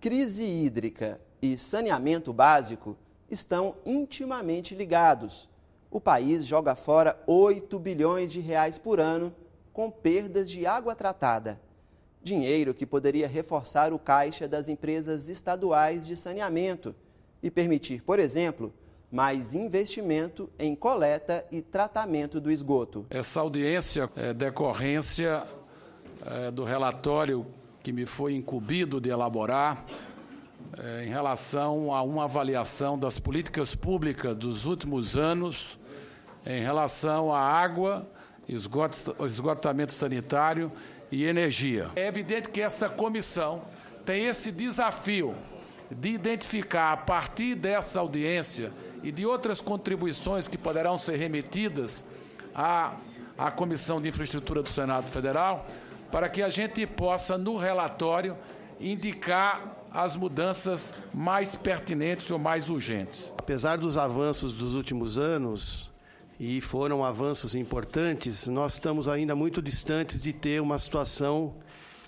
Crise hídrica e saneamento básico estão intimamente ligados. O país joga fora 8 bilhões de reais por ano com perdas de água tratada. Dinheiro que poderia reforçar o caixa das empresas estaduais de saneamento e permitir, por exemplo, mais investimento em coleta e tratamento do esgoto. Essa audiência é decorrência do relatório que me foi incumbido de elaborar em relação a uma avaliação das políticas públicas dos últimos anos em relação à água, esgotamento sanitário e energia. É evidente que essa comissão tem esse desafio de identificar, a partir dessa audiência e de outras contribuições que poderão ser remetidas à Comissão de Infraestrutura do Senado Federal, para que a gente possa, no relatório, indicar as mudanças mais pertinentes ou mais urgentes. Apesar dos avanços dos últimos anos, e foram avanços importantes, nós estamos ainda muito distantes de ter uma situação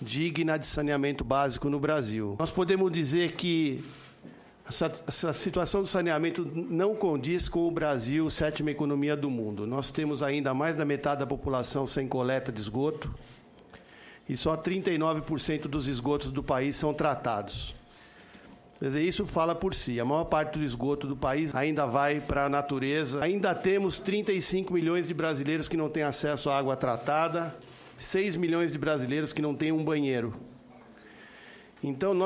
digna de saneamento básico no Brasil. Nós podemos dizer que essa situação do saneamento não condiz com o Brasil, sétima economia do mundo. Nós temos ainda mais da metade da população sem coleta de esgoto e só 39% dos esgotos do país são tratados. Quer dizer, isso fala por si. A maior parte do esgoto do país ainda vai para a natureza. Ainda temos 35 milhões de brasileiros que não têm acesso à água tratada, 6 milhões de brasileiros que não têm um banheiro. Então,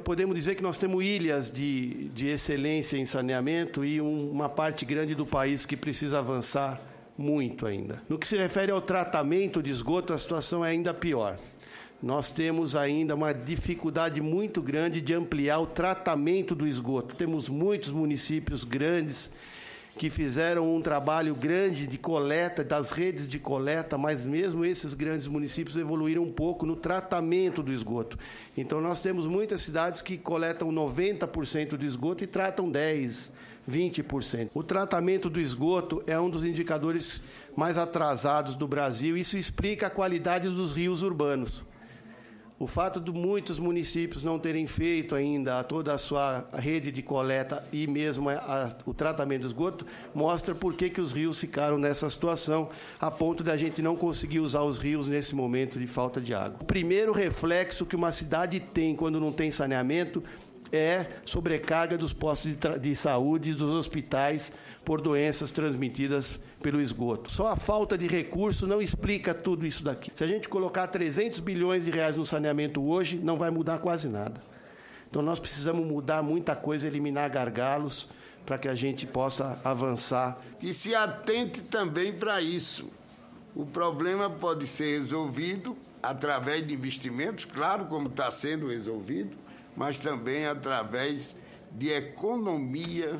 podemos dizer que nós temos ilhas de excelência em saneamento e uma parte grande do país que precisa avançar muito ainda. No que se refere ao tratamento de esgoto, a situação é ainda pior. Nós temos ainda uma dificuldade muito grande de ampliar o tratamento do esgoto. Temos muitos municípios grandes que fizeram um trabalho grande de coleta, das redes de coleta, mas mesmo esses grandes municípios evoluíram um pouco no tratamento do esgoto. Então, nós temos muitas cidades que coletam 90% do esgoto e tratam 10%, 20%. O tratamento do esgoto é um dos indicadores mais atrasados do Brasil. Isso explica a qualidade dos rios urbanos. O fato de muitos municípios não terem feito ainda toda a sua rede de coleta e mesmo o tratamento do esgoto mostra por que os rios ficaram nessa situação, a ponto de a gente não conseguir usar os rios nesse momento de falta de água. O primeiro reflexo que uma cidade tem quando não tem saneamento é sobrecarga dos postos de saúde e dos hospitais por doenças transmitidas pelo esgoto. Só a falta de recurso não explica tudo isso daqui. Se a gente colocar 300 bilhões de reais no saneamento hoje, não vai mudar quase nada. Então, nós precisamos mudar muita coisa, eliminar gargalos, para que a gente possa avançar. Que se atente também para isso. O problema pode ser resolvido através de investimentos, claro, como está sendo resolvido, mas também através de economia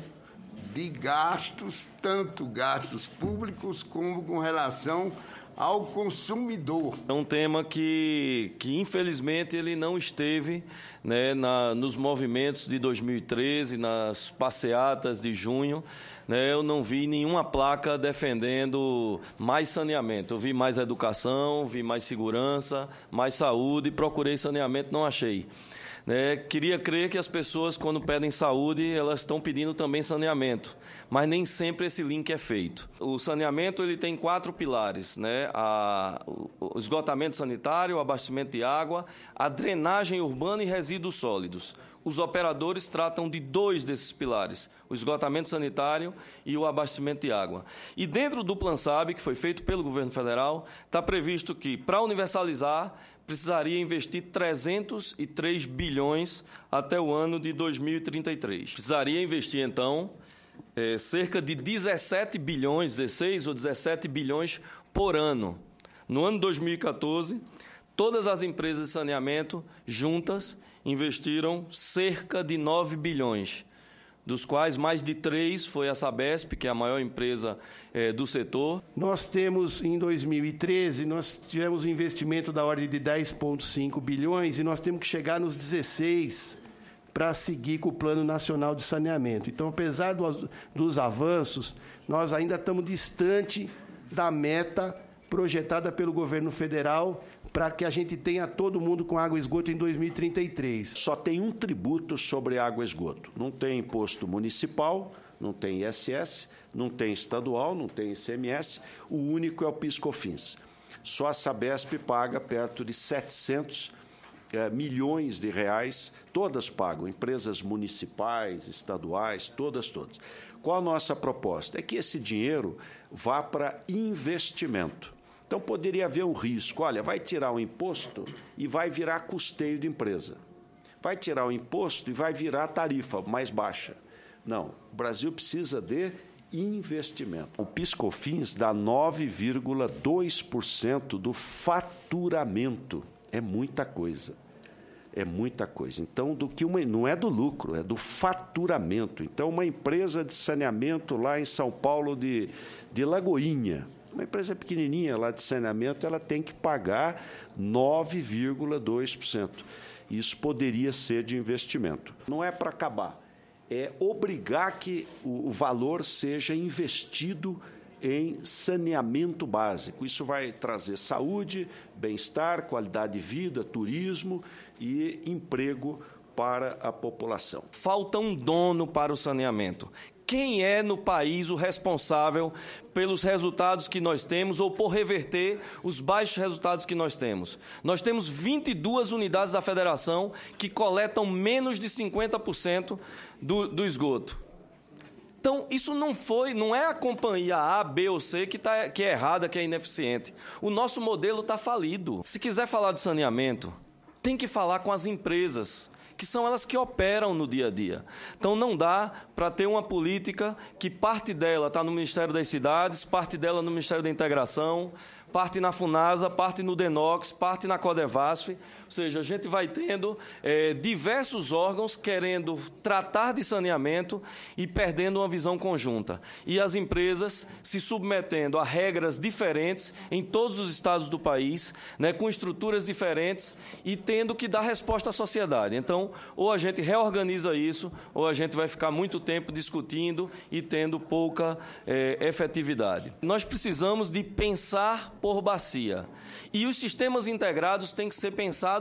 de gastos, tanto gastos públicos como com relação ao consumidor. É um tema que infelizmente ele não esteve, né, nos movimentos de 2013, nas passeatas de junho. Eu não vi nenhuma placa defendendo mais saneamento. Eu vi mais educação, vi mais segurança, mais saúde, procurei saneamento, não achei. Queria crer que as pessoas, quando pedem saúde, elas estão pedindo também saneamento, mas nem sempre esse link é feito. O saneamento ele tem 4 pilares, o esgotamento sanitário, o abastecimento de água, a drenagem urbana e resíduos sólidos. Os operadores tratam de 2 desses pilares, o esgotamento sanitário e o abastecimento de água. E dentro do Plano SAB, que foi feito pelo governo federal, está previsto que, para universalizar, precisaria investir 303 bilhões até o ano de 2033. Precisaria investir, então, cerca de 17 bilhões, 16 ou 17 bilhões por ano. No ano 2014, todas as empresas de saneamento juntas investiram cerca de 9 bilhões, dos quais mais de 3 foi a Sabesp, que é a maior empresa do setor. Nós temos, em 2013, nós tivemos um investimento da ordem de 10,5 bilhões e nós temos que chegar nos 16 para seguir com o Plano Nacional de Saneamento. Então, apesar dos avanços, nós ainda estamos distante da meta projetada pelo governo federal para que a gente tenha todo mundo com água e esgoto em 2033. Só tem um tributo sobre água e esgoto. Não tem imposto municipal, não tem ISS, não tem estadual, não tem ICMS, o único é o PIS/COFINS. Só a Sabesp paga perto de 700 milhões de reais, todas pagam, empresas municipais, estaduais, todas. Qual a nossa proposta? É que esse dinheiro vá para investimento. Então, poderia haver um risco, olha, vai tirar o imposto e vai virar custeio de empresa. Vai tirar o imposto e vai virar tarifa mais baixa. Não, o Brasil precisa de investimento. O PIS/COFINS dá 9,2% do faturamento. É muita coisa. É muita coisa. Então, não é do lucro, é do faturamento. Então, uma empresa de saneamento lá em São Paulo de Lagoinha, uma empresa pequenininha lá de saneamento, ela tem que pagar 9,2%. Isso poderia ser de investimento. Não é para acabar, é obrigar que o valor seja investido em saneamento básico. Isso vai trazer saúde, bem-estar, qualidade de vida, turismo e emprego para a população. Falta um dono para o saneamento. Quem é no país o responsável pelos resultados que nós temos ou por reverter os baixos resultados que nós temos? Nós temos 22 unidades da federação que coletam menos de 50% do esgoto. Então, isso não é a companhia A, B ou C que é errada, que é ineficiente. O nosso modelo está falido. Se quiser falar de saneamento, tem que falar com as empresas, que são elas que operam no dia a dia. Então, não dá para ter uma política que parte dela está no Ministério das Cidades, parte dela no Ministério da Integração, parte na FUNASA, parte no DENOX, parte na CODEVASF. Ou seja, a gente vai tendo diversos órgãos querendo tratar de saneamento e perdendo uma visão conjunta. E as empresas se submetendo a regras diferentes em todos os estados do país, né, com estruturas diferentes e tendo que dar resposta à sociedade. Então, ou a gente reorganiza isso, ou a gente vai ficar muito tempo discutindo e tendo pouca efetividade. Nós precisamos de pensar por bacia. E os sistemas integrados têm que ser pensados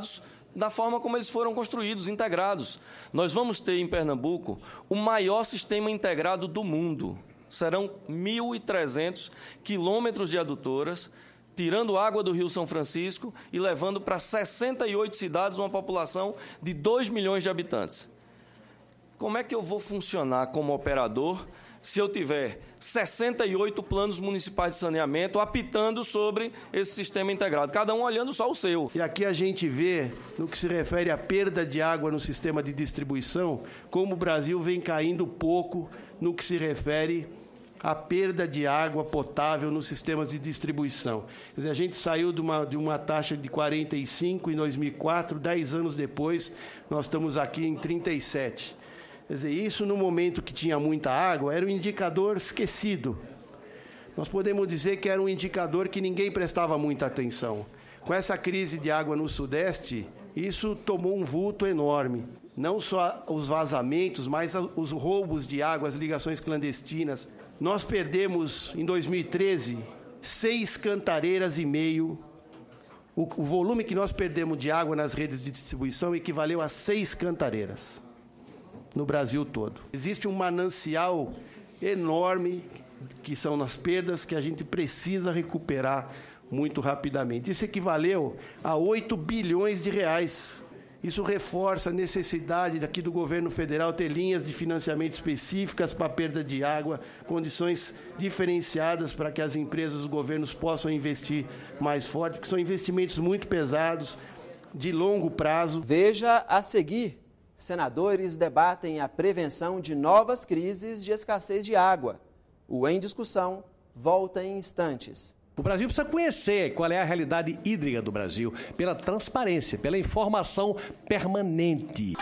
da forma como eles foram construídos, integrados. Nós vamos ter em Pernambuco o maior sistema integrado do mundo. Serão 1.300 quilômetros de adutoras, tirando água do Rio São Francisco e levando para 68 cidades uma população de 2 milhões de habitantes. Como é que eu vou funcionar como operador se eu tiver 68 planos municipais de saneamento apitando sobre esse sistema integrado, cada um olhando só o seu? E aqui a gente vê, no que se refere à perda de água no sistema de distribuição, como o Brasil vem caindo pouco no que se refere à perda de água potável nos sistemas de distribuição. Quer dizer, a gente saiu de uma taxa de 45 em 2004, 10 anos depois, nós estamos aqui em 37. Quer dizer, isso no momento que tinha muita água era um indicador esquecido. Nós podemos dizer que era um indicador que ninguém prestava muita atenção. Com essa crise de água no Sudeste, isso tomou um vulto enorme. Não só os vazamentos, mas os roubos de água, as ligações clandestinas. Nós perdemos, em 2013, 6 cantareiras e meio. O volume que nós perdemos de água nas redes de distribuição equivaleu a 6 cantareiras. No Brasil todo. Existe um manancial enorme, que são nas perdas, que a gente precisa recuperar muito rapidamente. Isso equivaleu a 8 bilhões de reais. Isso reforça a necessidade daqui do governo federal ter linhas de financiamento específicas para a perda de água, condições diferenciadas para que as empresas, os governos possam investir mais forte, porque são investimentos muito pesados, de longo prazo. Veja a seguir. Senadores debatem a prevenção de novas crises de escassez de água. O Em Discussão volta em instantes. O Brasil precisa conhecer qual é a realidade hídrica do Brasil pela transparência, pela informação permanente.